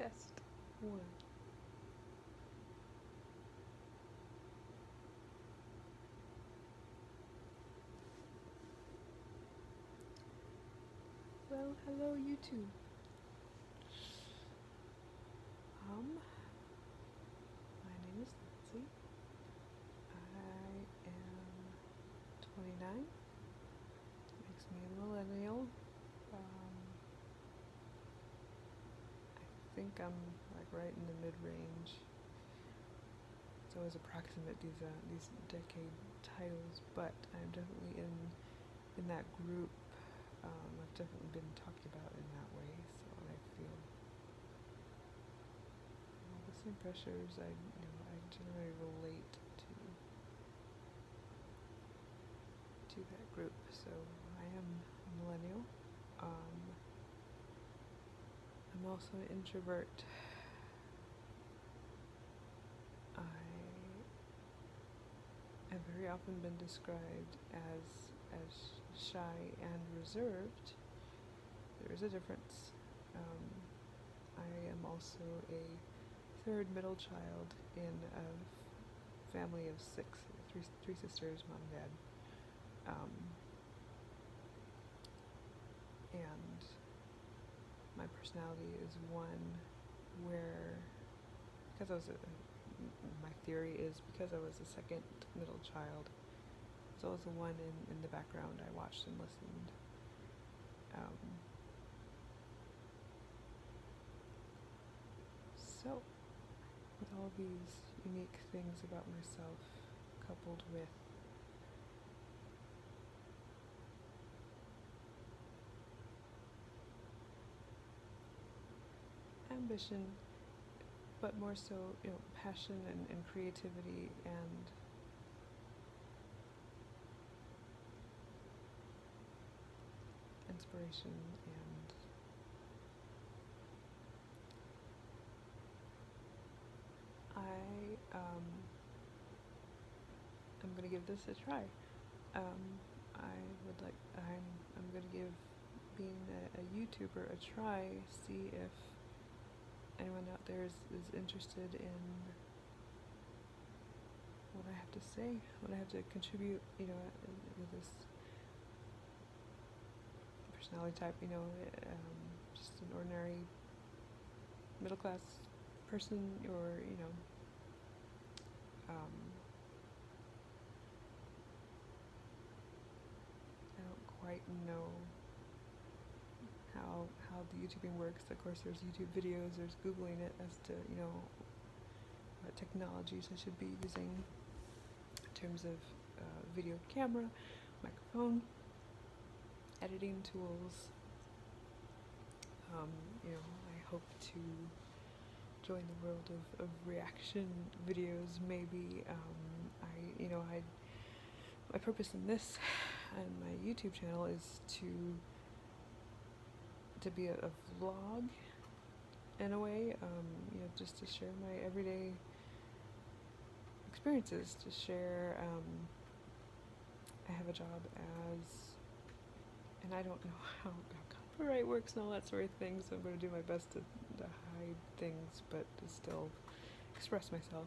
Test 1. Well, hello YouTube. My name is Lindsay. I am 29. Makes me a millennial. I think I'm like right in the mid-range. It's always approximate these decade titles, but I'm definitely in that group. I've definitely been talked about in that way, so I feel the same pressures. I generally relate to that group. So I am a millennial. I'm also an introvert. I have very often been described as shy and reserved. There is a difference. I am also a third middle child in a family of three sisters, mom and dad. And my personality is one where, my theory is because I was the second middle child, it's always the one in the background I watched and listened. So, with all these unique things about myself, coupled with ambition, but more so, passion and creativity and inspiration, and I'm gonna give this a try. I'm gonna give being a YouTuber a try, see if anyone out there is interested in what I have to say, what I have to contribute, with this personality type, just an ordinary middle class person, or, I don't quite know how the YouTubing works. Of course, there's YouTube videos, there's Googling it as to, what technologies I should be using in terms of video camera, microphone, editing tools. I hope to join the world of reaction videos, maybe. My purpose in this and my YouTube channel is to be a vlog in a way, just to share my everyday experiences, to share. I have a job and I don't know how copyright works and all that sort of thing, so I'm going to do my best to hide things, but to still express myself.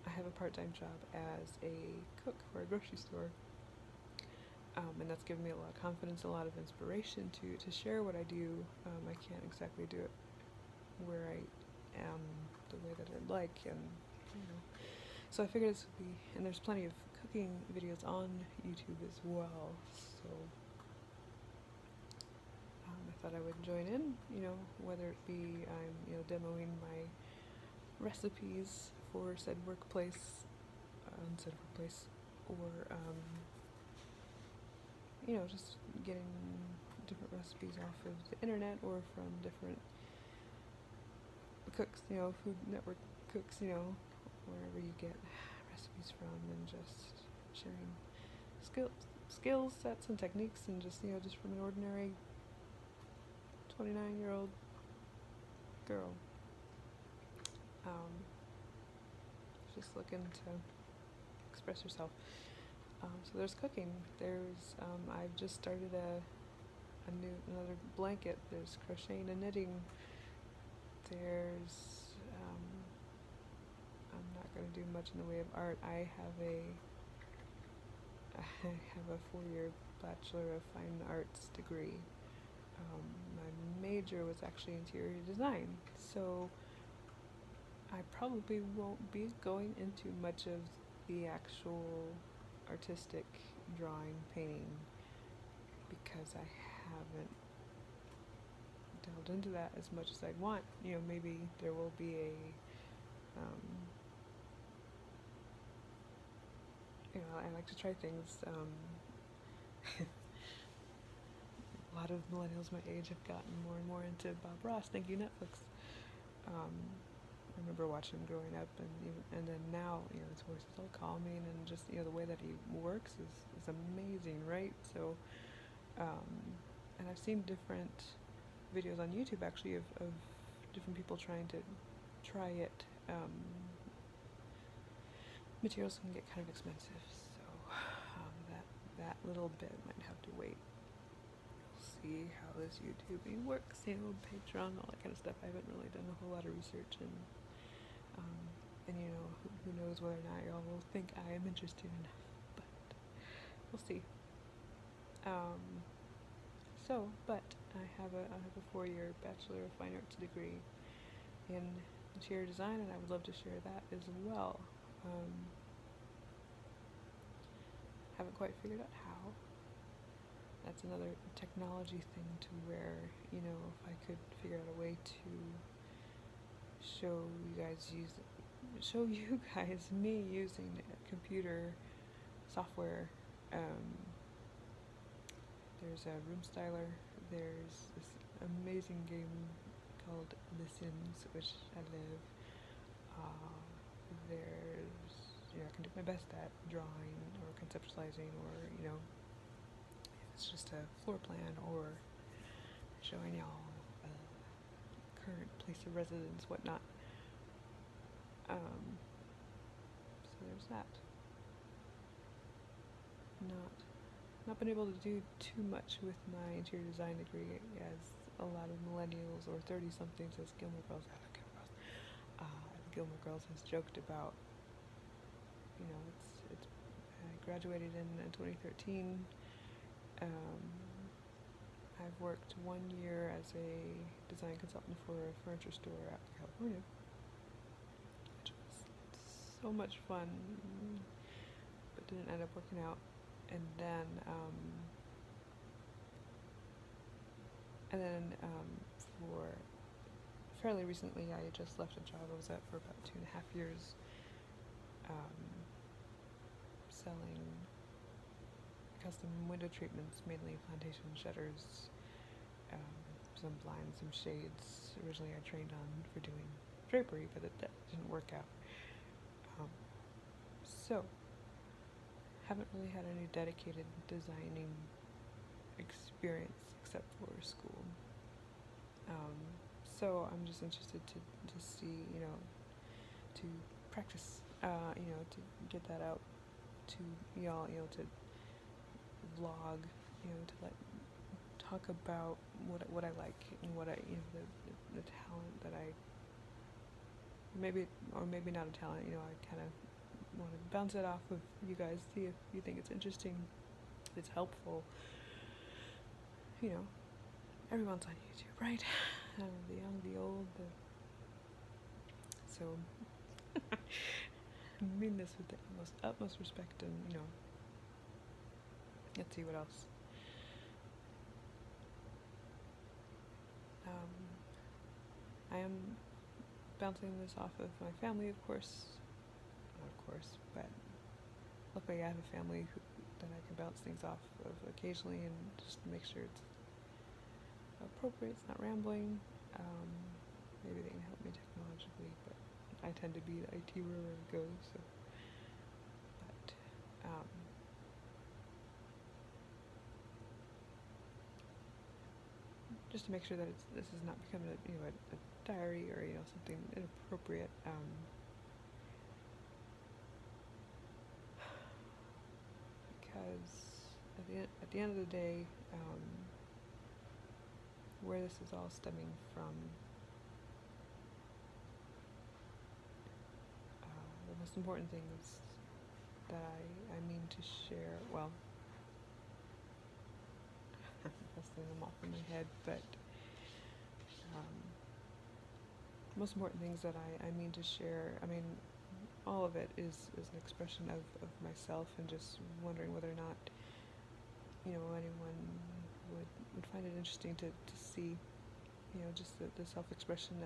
I have a part-time job as a cook for a grocery store, and that's given me a lot of confidence, a lot of inspiration to share what I do. I can't exactly do it where I am the way that I'd like, and so I figured this would be, and there's plenty of cooking videos on YouTube as well, so I thought I would join in, whether it be I'm, demoing my recipes for said workplace, or just getting different recipes off of the internet or from different cooks, Food Network cooks, wherever you get recipes from, and just sharing skill sets and techniques, and just from an ordinary 29-year-old girl, just looking to express herself. So there's cooking. There's I've just started another blanket. There's crocheting and knitting. There's I'm not going to do much in the way of art. I have a 4-year Bachelor of Fine Arts degree. My major was actually interior design, so I probably won't be going into much of the actual artistic drawing, painting, because I haven't delved into that as much as I'd want. Maybe there will be I like to try things. A lot of millennials my age have gotten more and more into Bob Ross. Thank you, Netflix. I remember watching him growing up, and then now, his voice is all calming, and just the way that he works is amazing, right? So, and I've seen different videos on YouTube actually of different people trying to try it. Materials can get kind of expensive, so that little bit might have to wait. See how this YouTubing works, Patreon, all that kind of stuff. I haven't really done a whole lot of research, and who knows whether or not y'all will think I am interested enough, but we'll see. But I have a 4-year Bachelor of Fine Arts degree in interior design, and I would love to share that as well. Haven't quite figured out how. That's another technology thing to where, if I could figure out a way to show you guys me using computer software. There's a room styler. There's this amazing game called The Sims, which I love. I can do my best at drawing or conceptualizing, or if it's just a floor plan or showing y'all current place of residence, whatnot. So there's that. Not been able to do too much with my interior design degree, as a lot of millennials or 30-somethings, as Gilmore Girls, Gilmore Girls has joked about. It's I graduated in 2013. I've worked 1 year as a design consultant for a furniture store out in California, which was so much fun, but didn't end up working out. And then for fairly recently, I just left a job I was at for about 2.5 years, selling custom window treatments, mainly plantation shutters, some blinds, some shades. Originally I trained on for doing drapery, but that didn't work out. So haven't really had any dedicated designing experience except for school. So I'm just interested to see, to practice, to get that out to y'all, to vlog, to talk about what I like and what I, the talent that I, maybe not a talent, I kind of want to bounce it off of you guys, see if you think it's interesting, if it's helpful. Everyone's on YouTube, right? The young, the old, so I mean this with the utmost respect, and let's see what else. I am bouncing this off of my family, of course. Not of course, but luckily I have a family that I can bounce things off of occasionally, and just to make sure it's appropriate, it's not rambling. Maybe they can help me technologically, but I tend to be the IT wherever it goes. So, but just to make sure that this is not becoming a diary or something inappropriate. Because at the end of the day, where this is all stemming from. The most important things that I mean to share, well, I'm busting them off in my head, but most important things that I mean to share, I mean, all of it is an expression of myself, and just wondering whether or not, anyone would find it interesting to see, just the self-expression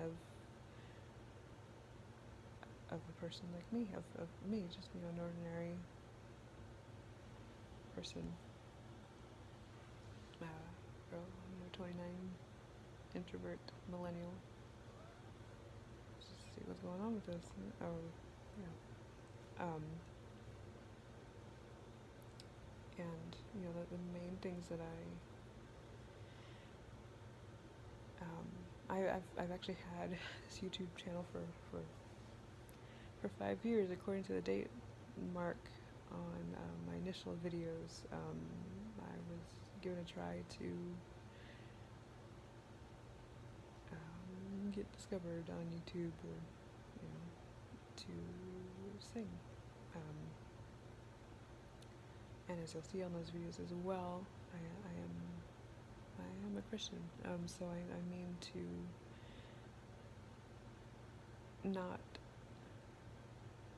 of a person like me, of me, just, an ordinary person, girl, 29, introvert, millennial. Just see what's going on with this. And the main things that I've actually had this YouTube channel for 5 years, according to the date mark on my initial videos. I was given a try to get discovered on YouTube, or to sing. And as you'll see on those videos as well, I am a Christian. So I mean to not.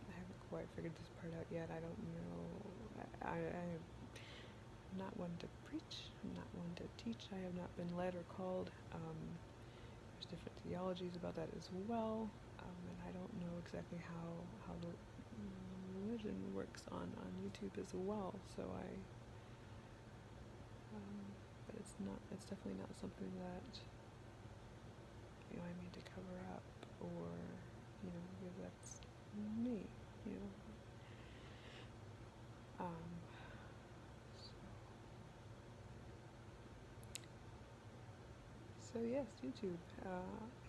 I haven't quite figured this part out yet. I don't know. I'm not one to preach. I'm not one to teach. I have not been led or called. There's different theologies about that as well, and I don't know exactly how the religion works on YouTube as well. So but it's definitely not something that I mean to cover up, or because that's me, So yes, YouTube.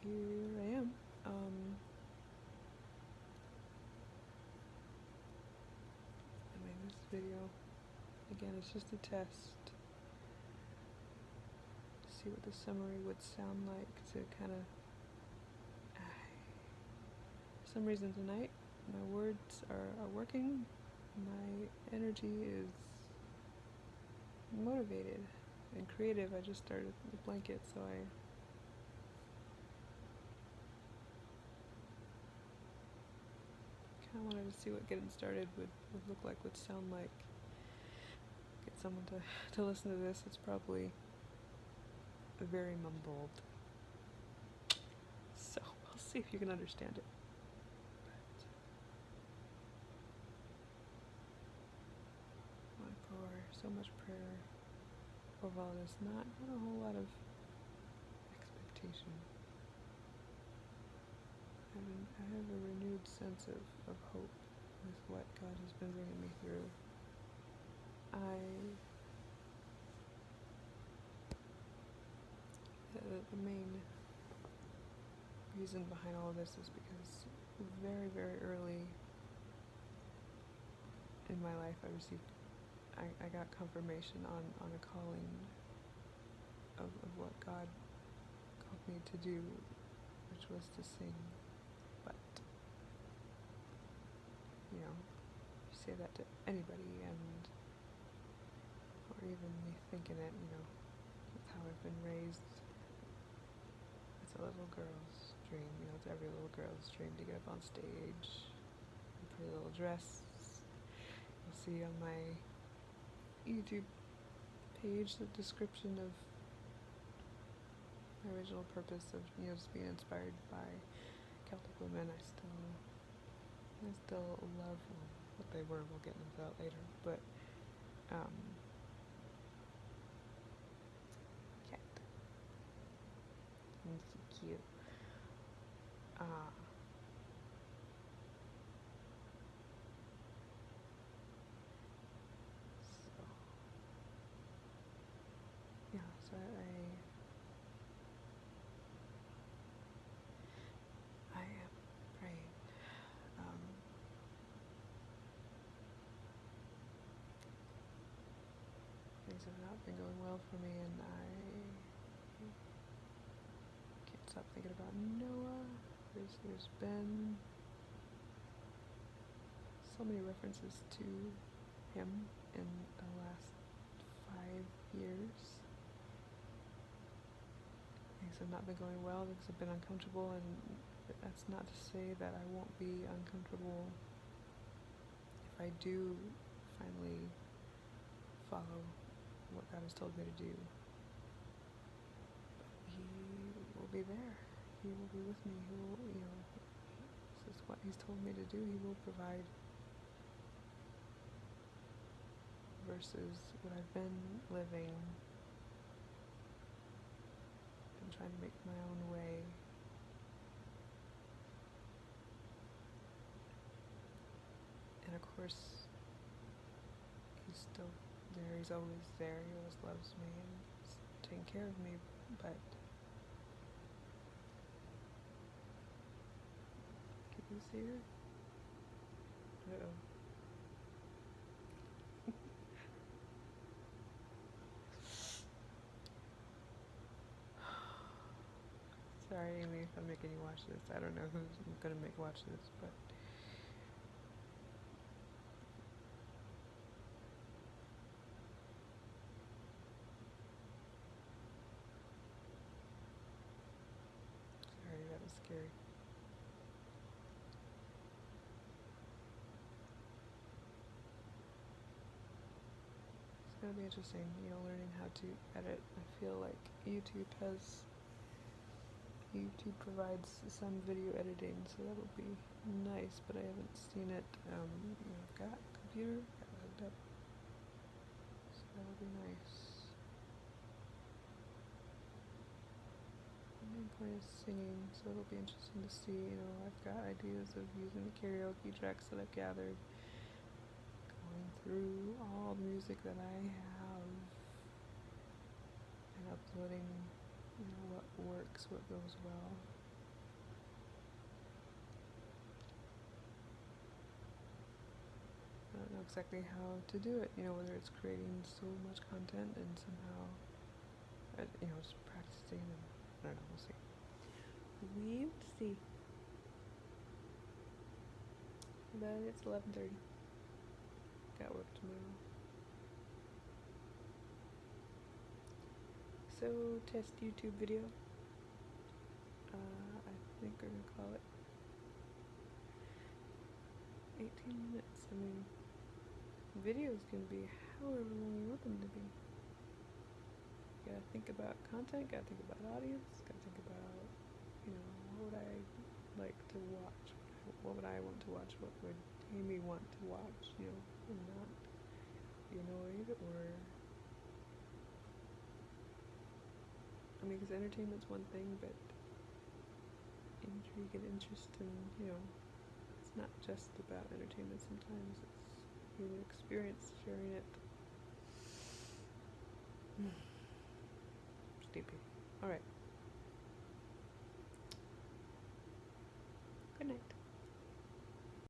Here I am. I made this video. Again, it's just a test. See what the summary would sound like, to kind of. For some reason tonight, my words are working. My energy is motivated and creative. I just started the blanket, so I kind of wanted to see what getting started would look like, would sound like. Get someone to listen to this. It's probably very mumbled, so I'll see if you can understand it. I pour so much prayer over all this, not a whole lot of expectation. I have a renewed sense of hope with what God has been bringing me through. The main reason behind all of this is because very, very early in my life I got confirmation on a calling of what God called me to do, which was to sing. But you say that to anybody, or even me thinking it, that's how I've been raised. It's a little girl's dream, it's every little girl's dream to get up on stage in a pretty little dress. You'll see on my YouTube page the description of my original purpose of, just being inspired by Celtic women. I still love what they were. We'll get into that later, but cat. It's so cute. So I am praying. Things have not been going well for me, and stop thinking about Noah. There's been so many references to him in the last 5 years. Things have not been going well, things have been uncomfortable, and that's not to say that I won't be uncomfortable if I do finally follow what God has told me to do. But He will be there. He will be with me. He will, this is what He's told me to do. He will provide. Versus what I've been living and trying to make my own way. And of course, He's still there. He's always there. He always loves me and He's taking care of me. But can you see her? Uh-oh. Sorry, Amy, if I'm making you watch this. I don't know who's gonna make watch this, but sorry, that was scary. It's gonna be interesting, learning how to edit. I feel like YouTube provides some video editing, so that'll be nice, but I haven't seen it. I've got a computer, got it hooked up, so that'll be nice. The main point is singing, so it'll be interesting to see. I've got ideas of using the karaoke tracks that I've gathered, going through all the music that I have, and uploading what works, what goes well. I don't know exactly how to do it, whether it's creating so much content and somehow, just practicing, and I don't know, we'll see. We will see. But it's 11:30. Got work tomorrow. So, test YouTube video. I think we're gonna call it 18 minutes. I mean, videos can be however long you want them to be. You gotta think about content, gotta think about audience, gotta think about, what would I like to watch? What would I want to watch? What would Amy want to watch? And not be annoyed or... because entertainment's one thing, but intrigue and interest and, it's not just about entertainment sometimes. It's human experience, sharing it. Sleepy.